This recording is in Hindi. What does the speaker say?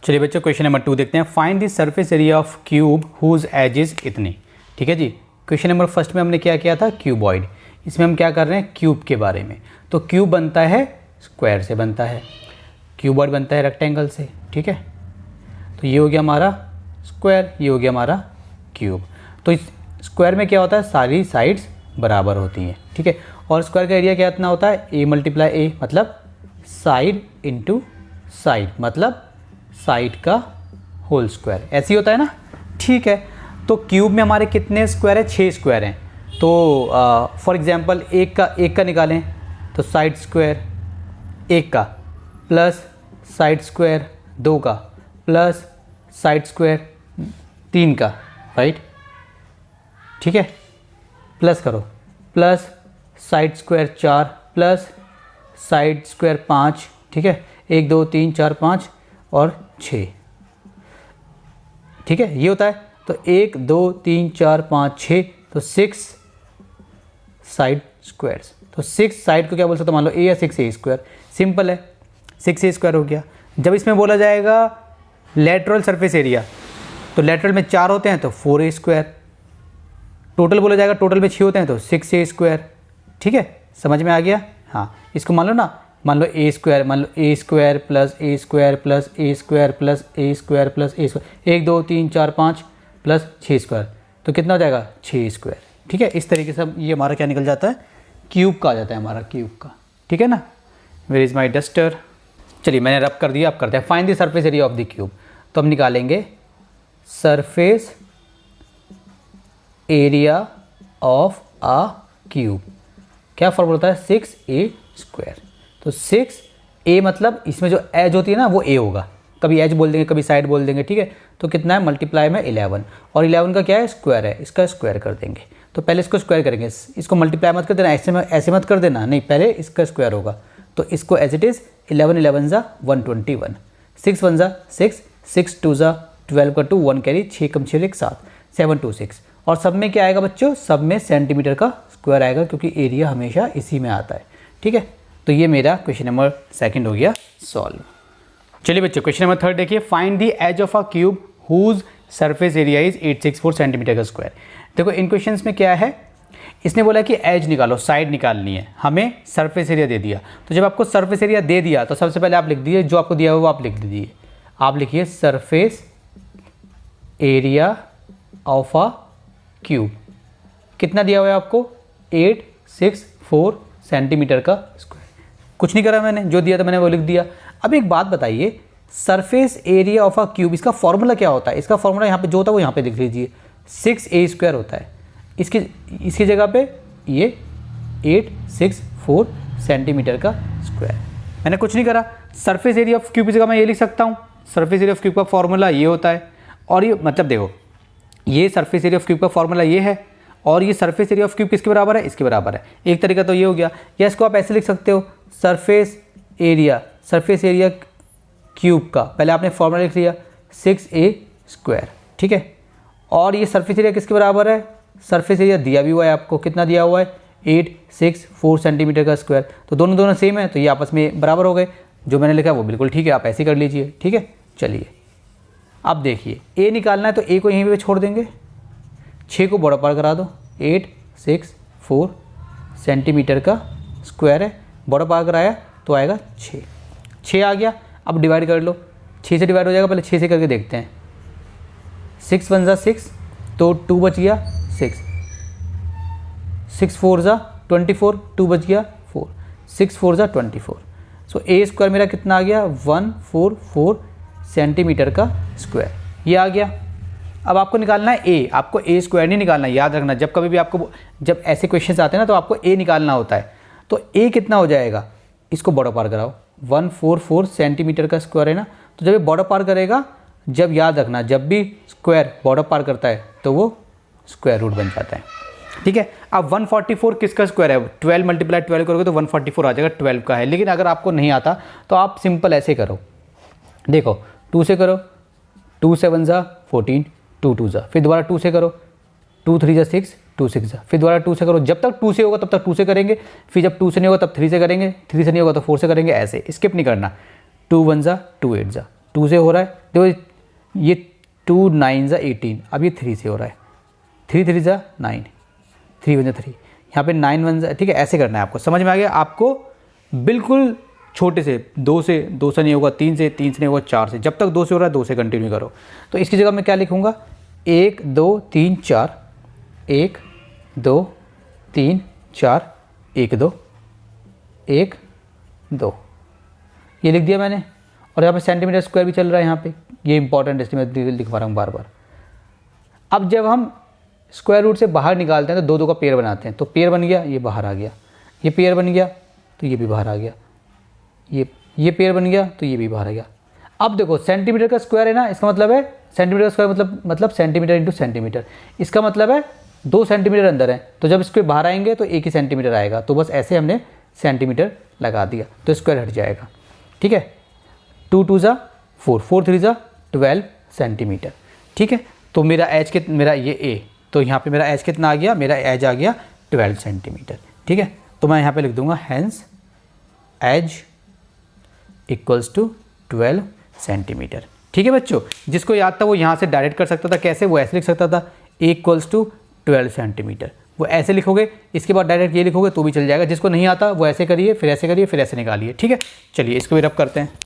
चलिए बच्चों क्वेश्चन नंबर 2 देखते हैं। Find the surface area of cube whose edge is इतनी। ठीक है जी। क्वेश्चन नंबर फर्स्ट में हमने क्या किया था, क्यूबॉइड। इसमें हम क्या कर रहे हैं, क्यूब के बारे में। तो क्यूब बनता है स्क्वायर से बनता है, क्यूबॉइड बनता है रेक्टेंगल से। ठीक है, तो ये हो गया हमारा स्क्वायर, ये हो गया हमारा क्यूब। तो इस स्क्वायर में क्या होता है, सारी साइड्स बराबर होती हैं। ठीक है, और स्क्वायर का एरिया क्या इतना होता है, ए मल्टीप्लाई ए, मतलब साइड इंटू साइड, मतलब साइड का होल स्क्वायर, ऐसे ही होता है ना। ठीक है, तो क्यूब में हमारे कितने स्क्वायर है, 6 स्क्वायर हैं। तो फॉर एग्जांपल एक का निकालें तो साइड स्क्वायर एक का, प्लस साइड स्क्वायर 2 का, प्लस साइड स्क्वायर 3 का, राइट। ठीक है, प्लस करो, plus side square 4, plus side square 5। ठीक है, 1 2 3 4 5 और 6। ठीक है, ये होता है। तो 1 2 3 4 5 6, तो 6 साइड स्क्वायर्स। तो 6 साइड को क्या बोल सकते हो, मान लो ए या 6a स्क्वायर, सिंपल है, 6a स्क्वायर हो गया। जब इसमें बोला जाएगा लेटरल सरफेस एरिया, तो लेटरल में 4 होते हैं तो 4a स्क्वायर, टोटल बोला जाएगा टोटल में 6 होते हैं तो 6a स्क्वायर। ठीक है, समझ में आ गया। हाँ, इसको मान लो ना, मान लो ए स्क्वायर, मान लो ए स्क्वायर प्लस ए स्क्वायर प्लस ए स्क्वायर प्लस ए स्क्वायर प्लस ए स्क्वायर, 1 2 3 4 5 प्लस 6 स्क्वायर, तो कितना हो जाएगा, 6 स्क्वायर। ठीक है, इस तरीके से ये हमारा क्या निकल जाता है, क्यूब का आ जाता है हमारा, क्यूब का। ठीक है ना। Where is my duster. चलिए मैंने रब कर दिया, अब करते हैं find the surface area of the cube. तो हम निकालेंगे surface area of a cube. क्या फॉर्मूला होता है, 6a स्क्वायर। तो 6a मतलब इसमें जो एज होती है ना वो a होगा, कभी एज बोल देंगे कभी साइड बोल देंगे। ठीक है, तो कितना है, मल्टीप्लाई में 11, और 11 का क्या है, स्क्वायर है, इसका स्क्वायर कर देंगे। तो पहले इसको स्क्वायर करेंगे, इसको मल्टीप्लाई मत कर देना, ऐसे मत कर देना, नहीं, पहले इसका स्क्वायर होगा। तो इसको एज इट इज़ 11 11 ज़ा 121, 6 1 ज़ा 6, 6 2 ज़ा 12 का 2, 1 कैरी, 6 कम 6 7, 7 2 6। और सब में क्या आएगा बच्चों, सब में सेंटीमीटर का स्क्वायर आएगा, क्योंकि एरिया हमेशा इसी में आता है। ठीक है, तो ये मेरा क्वेश्चन नंबर 2 हो गया सॉल्व। चलिए बच्चों क्वेश्चन नंबर 3 देखिए। Find the edge of a cube whose surface area is 864 centimetre का स्क्वायर। देखो इन क्वेश्चंस में क्या है, इसने बोला कि एज निकालो, साइड निकालनी है, हमें सरफेस एरिया दे दिया। तो जब आपको सरफेस एरिया दे दिया तो सबसे पहले आप लिख दीजिए, जो आपको दिया हुआ वो आप लिख दीजिए। आप लिखिए surface area of a cube. कितना दिया हुआ है आपको, 864 सेंटीमीटर का स्क्वायर। कुछ नहीं करा मैंने, जो दिया था मैंने वो लिख दिया। अब एक बात बताइए, surface area of a cube, इसका फॉर्मूला क्या होता है, इसका फॉर्मूला यहाँ पे जो होता है वो यहाँ पे लिख लीजिए, 6a स्क्वायर होता है। इसकी जगह पे ये 864 सेंटीमीटर का स्क्वायर। मैंने कुछ नहीं करा, सरफेस एरिया ऑफ क्यूब की जगह मैं ये लिख सकता हूँ, सरफेस एरिया ऑफ क्यूब का फॉर्मूला ये होता है। और ये मतलब देखो, ये सरफेस एरिया ऑफ क्यूब का फॉर्मूला ये है, और ये सरफेस एरिया ऑफ क्यूब किसके बराबर है, इसके बराबर है। एक तरीका तो ये हो गया, या इसको आप ऐसे लिख सकते हो, सरफेस एरिया क्यूब का पहले आपने फॉर्मूला लिख लिया 6a स्क्वायर। ठीक है, और ये सरफेस एरिया किसके बराबर है, सरफेस एरिया दिया भी हुआ है आपको, कितना दिया हुआ है, 864 सेंटीमीटर का स्क्वायर। तो दोनों सेम है, तो ये आपस में बराबर हो गए। जो मैंने लिखा वो बिल्कुल ठीक है, आप ऐसे कर लीजिए। ठीक है, चलिए अब देखिए, a निकालना है तो a को यहीं पे छोड़ देंगे, 6 को बड़ा पार करा दो, 864 सेंटीमीटर का स्क्वायर है, बड़ा पार कराया तो आएगा 6 आ गया। अब डिवाइड कर लो, 6 से डिवाइड हो जाएगा, पहले 6 से करके देखते हैं। 6 1 ज़ा 6, तो 2 बच गया 6, 6 4 ज़ा 24, 2 बच गया 4, 6 4 ज़ा 24। सो a स्क्वायर मेरा कितना आ गया, 144 सेंटीमीटर का स्क्वायर, ये आ गया। अब आपको निकालना है a, आपको a स्क्वायर नहीं निकालना, याद रखना, जब कभी भी आपको, जब ऐसे क्वेश्चंस आते हैं ना तो आपको a निकालना होता है। तो a कितना हो जाएगा, इसको बॉर्डर पार कराओ, 144 सेंटीमीटर का स्क्वायर है ना, तो जब ये बॉर्डर पार करेगा, जब याद रखना, जब भी स्क्वायर बॉर्डर पार करता है तो वो स्क्वायर रूट बन जाता है। ठीक है, अब 144 किसका स्क्वायर है, 12 मल्टीप्लाई 12 करोगे तो 144 आ जाएगा, 12 का है। लेकिन अगर आपको नहीं आता तो आप सिंपल ऐसे करो, देखो 2 से करो, 2 7 ज़ा 14, 2 2 ज़ा, फिर दोबारा 2 से करो, 2 3 ज़ा 6, 2 6 ज़ा, फिर दोबारा 2 से करो। जब तक 2 से होगा तब तक 2 से करेंगे, फिर जब 2 से नहीं होगा तब 3 से करेंगे, 3 से नहीं होगा तो 4 से करेंगे, ऐसे स्किप नहीं करना। 2 1 ज़ा 2 8 ज़ा, 2 से हो रहा है, देखो ये 2 9 ज़ा 18, अब ये 3 से हो रहा है, 3 3 ज़ा 9, 3 1 ज़ा 3, यहाँ पे 9 1 ज़ा, ठीक है, ऐसे करना है आपको। समझ में आ गया आपको? बिल्कुल छोटे से 2 से नहीं होगा, 3 से नहीं होगा, 4 से, जब तक 2 से हो रहा है 2 से कंटिन्यू करो। तो इसकी जगह मैं क्या लिखूँगा, 1 2 3 4, 1 2 3 4, 1 2 1 2, ये लिख दिया मैंने। और यहाँ पे सेंटीमीटर स्क्वायर भी चल रहा है यहाँ पे, ये इंपॉर्टेंट एस्टीमेट लिखवा रहा हूँ बार बार। अब जब हम स्क्वायर रूट से बाहर निकालते हैं तो 2 2 का पेयर बनाते हैं, तो पेयर बन गया, ये बाहर आ गया, ये पेयर बन गया तो ये भी बाहर आ गया, ये पेयर बन गया तो ये भी बाहर आ गया। अब देखो सेंटीमीटर का स्क्वायर है ना, इसका मतलब है सेंटीमीटर का स्क्वायर मतलब सेंटीमीटर इंटू सेंटीमीटर, इसका मतलब है 2 सेंटीमीटर अंदर है, तो जब इसके बाहर आएंगे तो 1 ही सेंटीमीटर आएगा, तो बस ऐसे हमने सेंटीमीटर लगा दिया तो स्क्वायर हट जाएगा। ठीक है, 2 2 ज़ा 4, 4 3 ज़ा 12 सेंटीमीटर। ठीक है, तो मेरा एज मेरा ये ए, तो यहाँ पे मेरा एज कितना आ गया, मेरा एज आ गया 12 सेंटीमीटर। ठीक है, तो मैं यहाँ पे लिख दूंगा hence edge equals to 12 centimetre. ठीक है बच्चों, जिसको याद था वो यहाँ से डायरेक्ट कर सकता था, कैसे, वो ऐसे लिख सकता था, ए इक्वल्स टू 12 सेंटीमीटर, वो ऐसे लिखोगे, इसके बाद डायरेक्ट ये लिखोगे तो भी चल जाएगा। जिसको नहीं आता वो ऐसे करिए, फिर ऐसे करिए, फिर ऐसे निकालिए। ठीक है, चलिए इसको भी रब करते हैं।